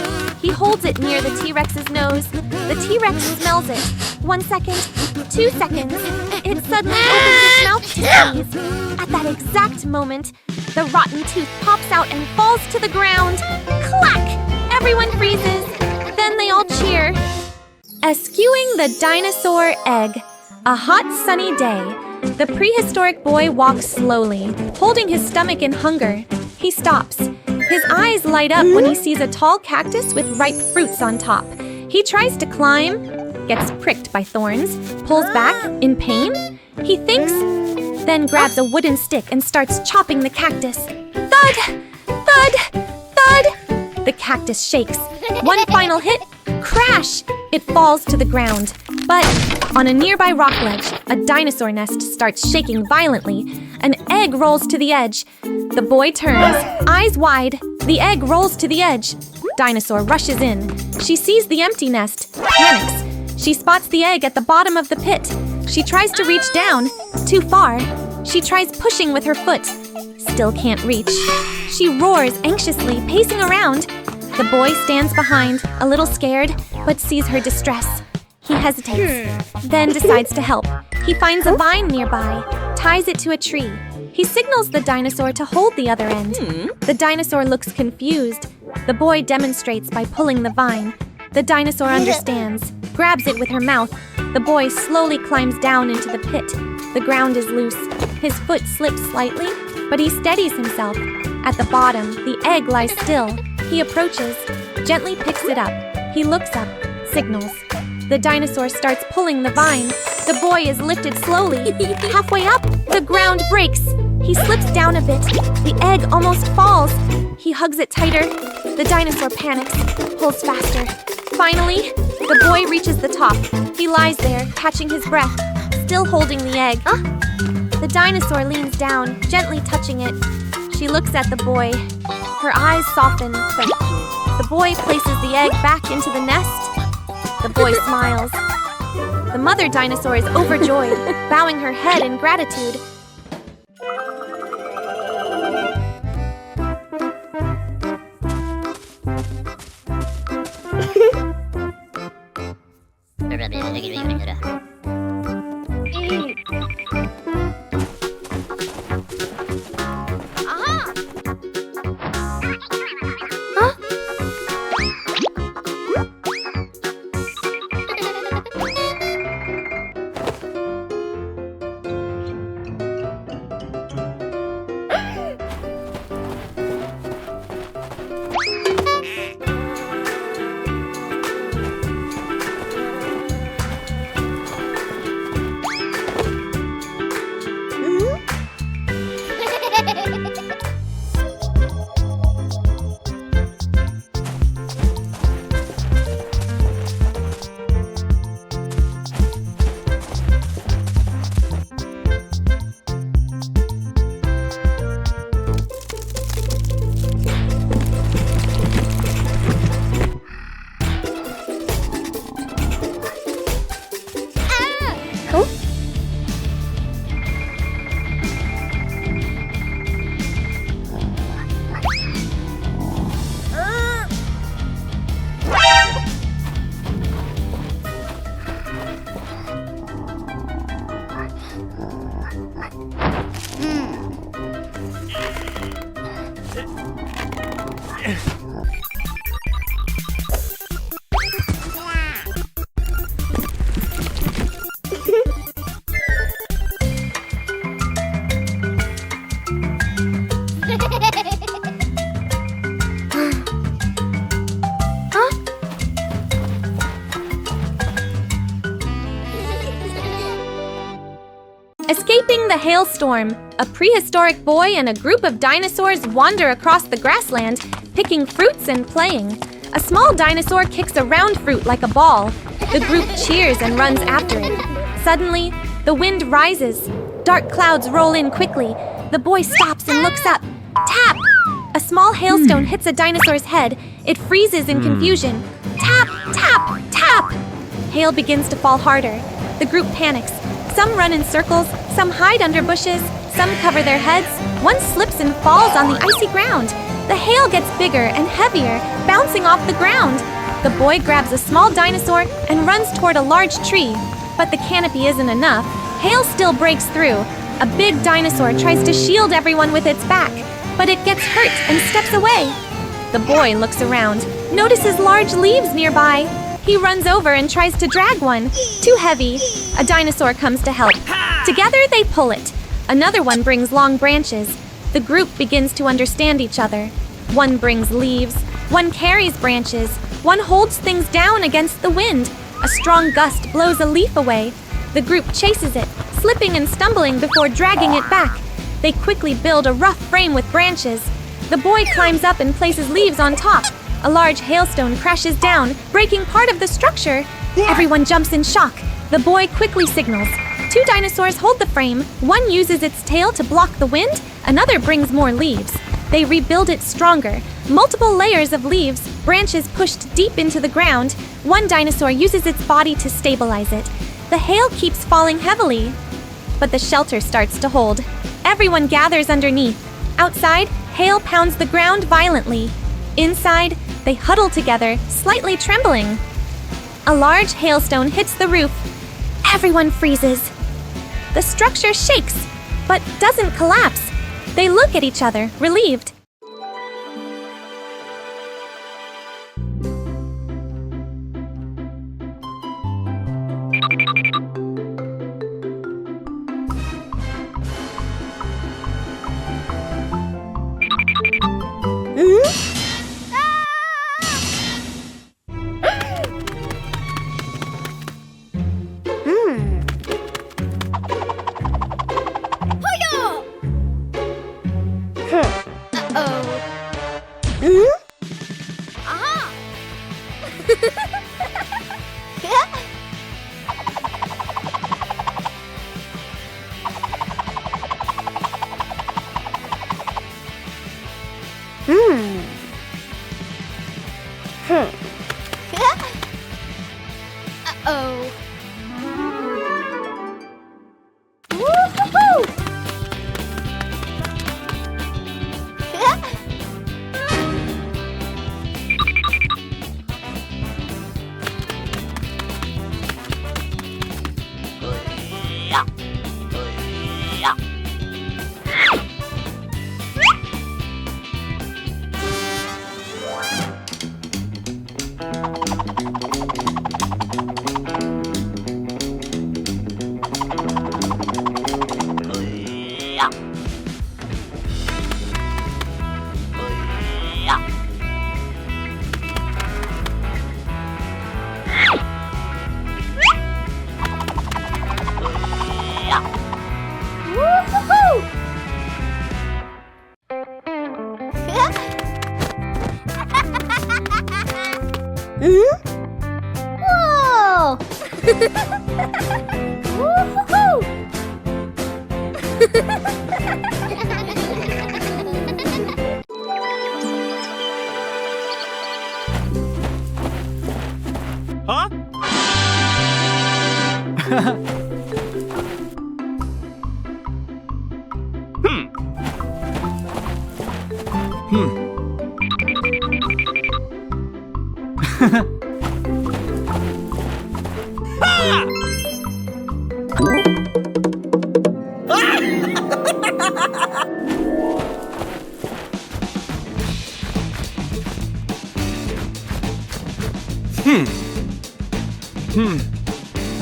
He holds it near the T-Rex's nose. The T-Rex smells it. 1 second, 2 seconds. It suddenly opens its mouth to sneeze. At that exact moment, the rotten tooth pops out and falls to the ground. Clack! Everyone freezes. Then they all cheer. Eschewing the dinosaur egg. A hot, sunny day. The prehistoric boy walks slowly, holding his stomach in hunger. He stops. His eyes light up when he sees a tall cactus with ripe fruits on top. He tries to climb, gets pricked by thorns, pulls back in pain. He thinks, then grabs a wooden stick and starts chopping the cactus. Thud! Thud! Thud! The cactus shakes. One final hit, crash! It falls to the ground. But on a nearby rock ledge, a dinosaur nest starts shaking violently. An egg rolls to the edge. The boy turns, eyes wide. The egg rolls to the edge. Dinosaur rushes in. She sees the empty nest, panics. She spots the egg at the bottom of the pit. She tries to reach down, too far. She tries pushing with her foot, still can't reach. She roars anxiously, pacing around. The boy stands behind, a little scared, but sees her distress. He hesitates, then decides to help. He finds a vine nearby, ties it to a tree. He signals the dinosaur to hold the other end. The dinosaur looks confused. The boy demonstrates by pulling the vine. The dinosaur understands, grabs it with her mouth. The boy slowly climbs down into the pit. The ground is loose. His foot slips slightly, but he steadies himself. At the bottom, the egg lies still. He approaches, gently picks it up. He looks up, signals. The dinosaur starts pulling the vine. The boy is lifted slowly. Halfway up, the ground breaks. He slips down a bit. The egg almost falls. He hugs it tighter. The dinosaur panics, pulls faster. Finally, the boy reaches the top. He lies there, catching his breath, still holding the egg. The dinosaur leans down, gently touching it. She looks at the boy. Her eyes soften. The boy places the egg back into the nest. The boy smiles. The mother dinosaur is overjoyed, bowing her head in gratitude. Escaping the hailstorm, a prehistoric boy and a group of dinosaurs wander across the grassland, picking fruits and playing. A small dinosaur kicks a round fruit like a ball. The group cheers and runs after it. Suddenly, the wind rises. Dark clouds roll in quickly. The boy stops and looks up. Tap! A small hailstone hits a dinosaur's head, it freezes in confusion. Tap, tap, tap! Hail begins to fall harder. The group panics. Some run in circles, some hide under bushes, some cover their heads. One slips and falls on the icy ground. The hail gets bigger and heavier, bouncing off the ground. The boy grabs a small dinosaur and runs toward a large tree. But the canopy isn't enough. Hail still breaks through. A big dinosaur tries to shield everyone with its back, but it gets hurt and steps away. The boy looks around, notices large leaves nearby. He runs over and tries to drag one. Too heavy. A dinosaur comes to help. Together they pull it. Another one brings long branches. The group begins to understand each other. One brings leaves, one carries branches, one holds things down against the wind. A strong gust blows a leaf away. The group chases it, slipping and stumbling before dragging it back. They quickly build a rough frame with branches. The boy climbs up and places leaves on top. A large hailstone crashes down, breaking part of the structure. Everyone jumps in shock. The boy quickly signals. Two dinosaurs hold the frame. One uses its tail to block the wind, another brings more leaves. They rebuild it stronger. Multiple layers of leaves, branches pushed deep into the ground. One dinosaur uses its body to stabilize it. The hail keeps falling heavily, but the shelter starts to hold. Everyone gathers underneath. Outside, hail pounds the ground violently. Inside, they huddle together, slightly trembling. A large hailstone hits the roof. Everyone freezes. The structure shakes, but doesn't collapse. They look at each other, relieved. Whoa! Woo-hoo-hoo! Huh?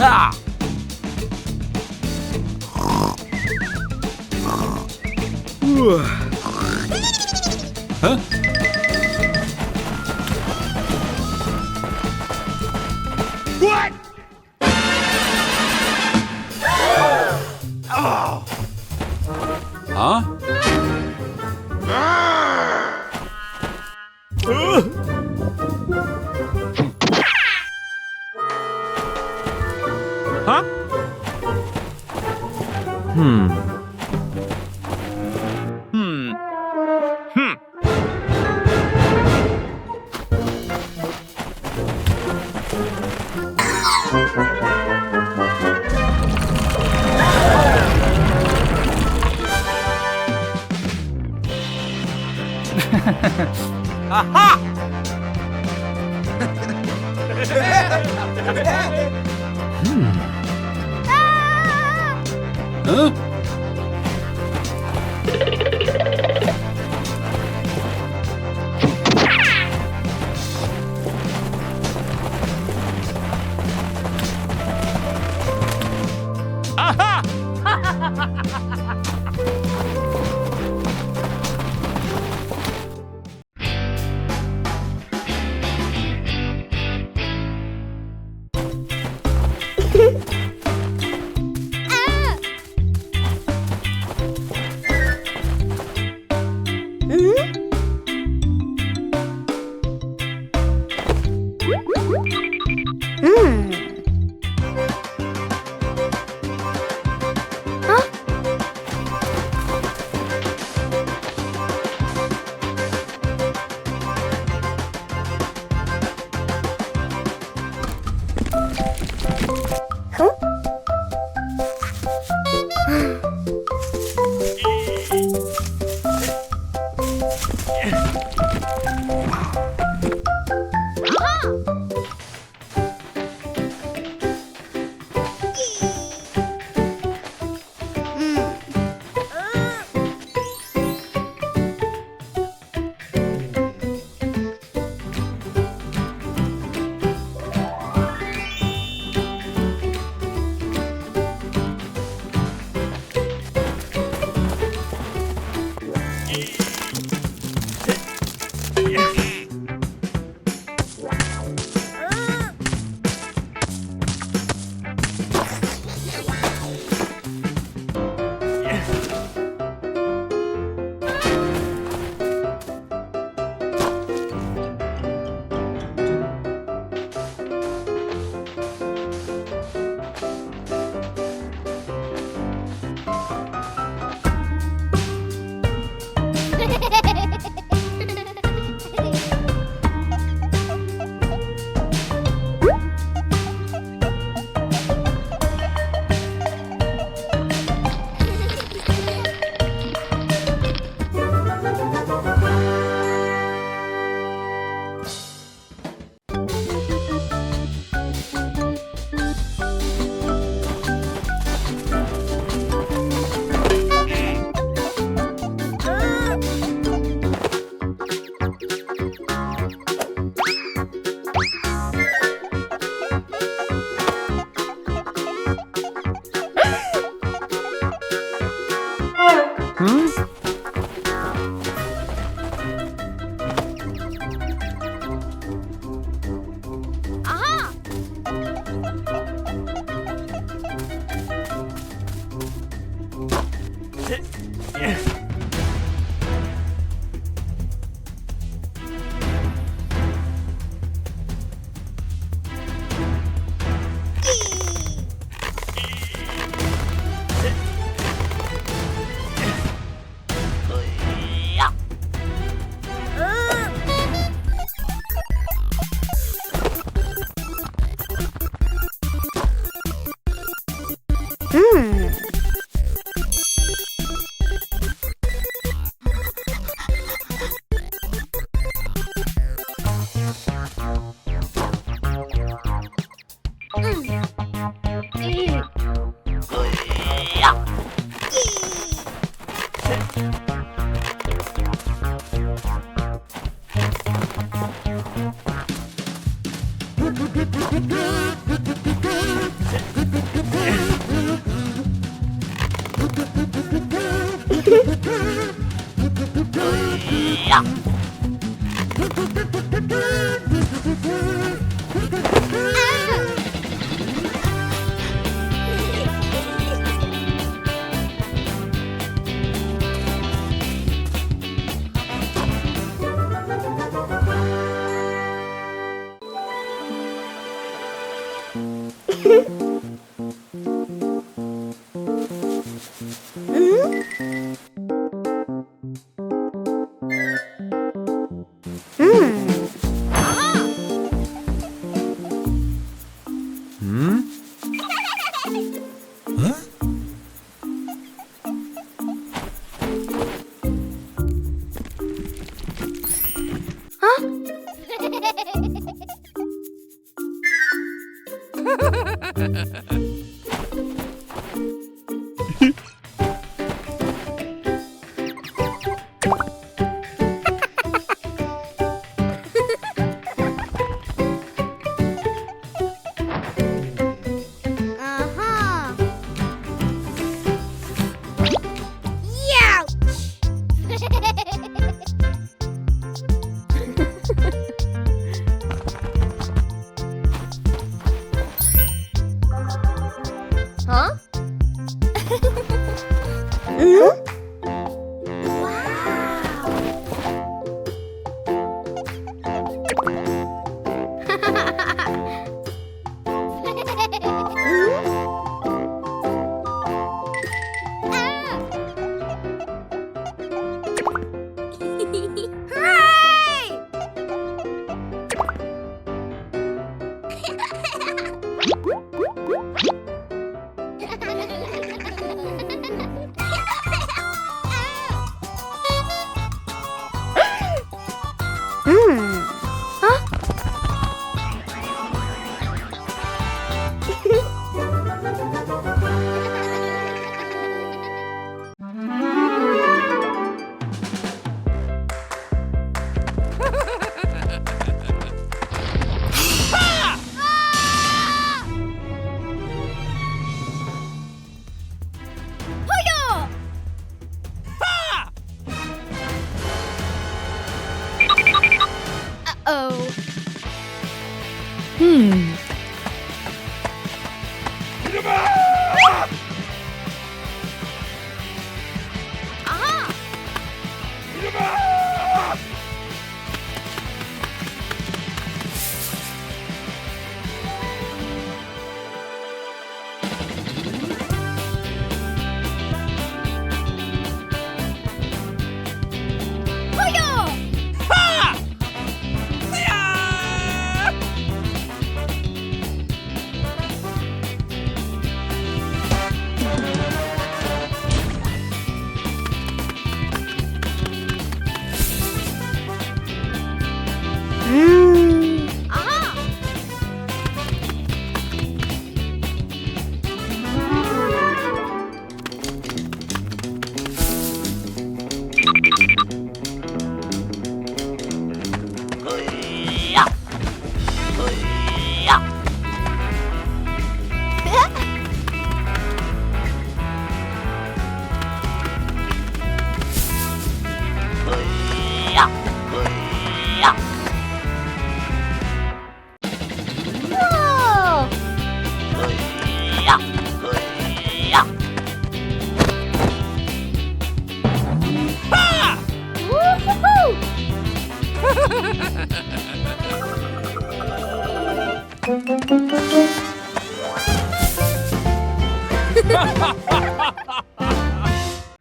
Ah! Huh? What? Huh? Huh? Huh? Hmm? Huh? Uh-oh.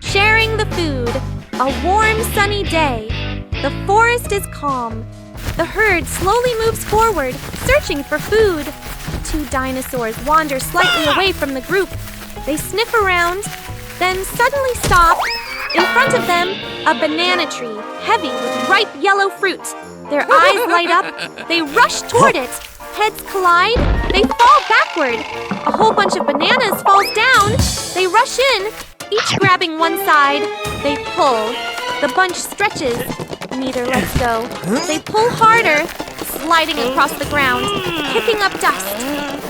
Sharing the food. A warm, sunny day. The forest is calm. The herd slowly moves forward, searching for food. Two dinosaurs wander slightly away from the group. They sniff around, then suddenly stop. In front of them, a banana tree, heavy with ripe yellow fruit. Their eyes light up. They rush toward it. Heads collide. They fall backward. A whole bunch of bananas falls down. They rush in, each grabbing one side. They pull. The bunch stretches. Neither lets go. They pull harder, sliding across the ground, kicking up dust.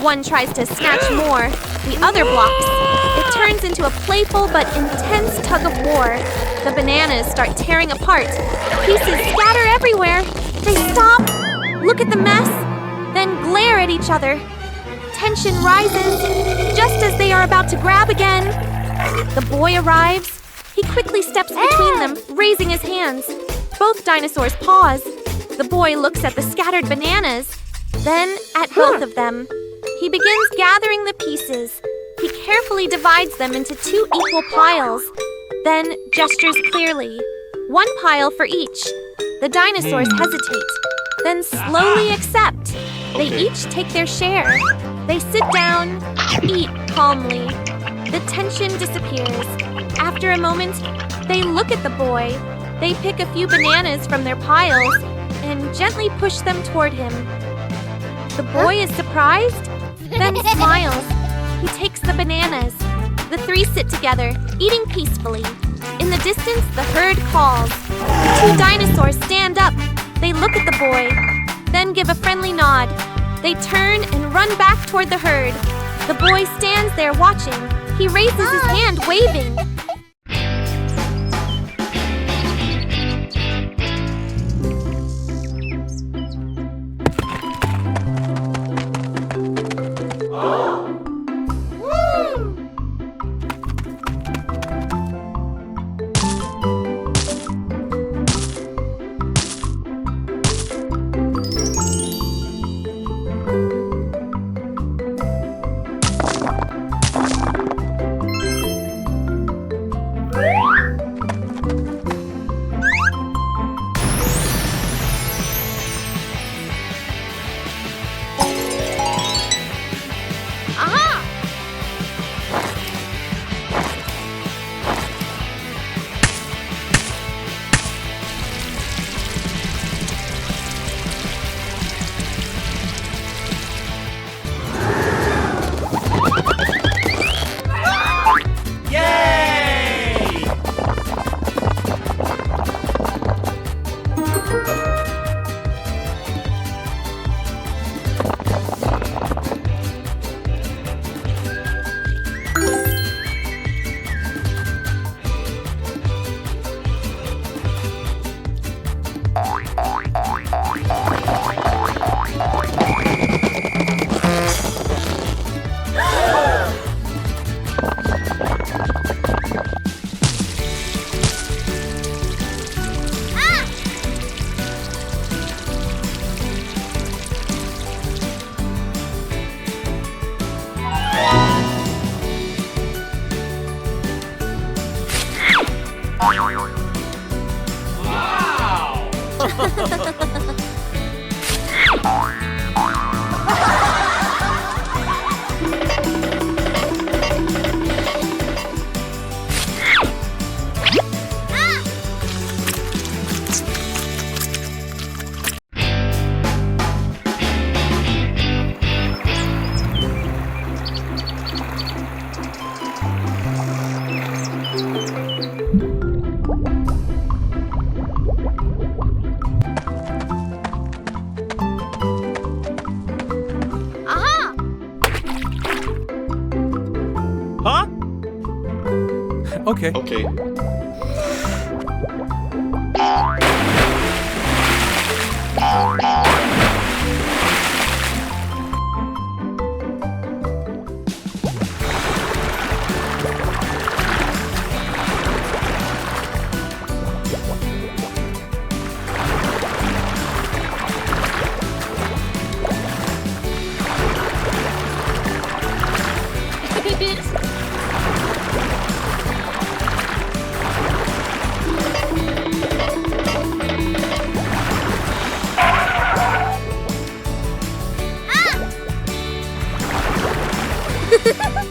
One tries to snatch more. The other blocks. It turns into a playful but intense tug of war. The bananas start tearing apart. Pieces scatter everywhere. They stop, look at the mess, then glare at each other. Tension rises, just as they are about to grab again. The boy arrives. He quickly steps between them, raising his hands. Both dinosaurs pause. The boy looks at the scattered bananas, then at both of them. He begins gathering the pieces. He carefully divides them into 2 equal piles, then gestures clearly. 1 pile for each. The dinosaurs hesitate, then slowly accept. They each take their share. They sit down, eat calmly. The tension disappears. After a moment, they look at the boy. They pick a few bananas from their piles and gently push them toward him. The boy is surprised, then smiles. He takes the bananas. The three sit together, eating peacefully. In the distance, the herd calls. The two dinosaurs stand up. They look at the boy, then give a friendly nod. They turn and run back toward the herd. The boy stands there watching. He raises his hand, waving. Okay. Okay. Ha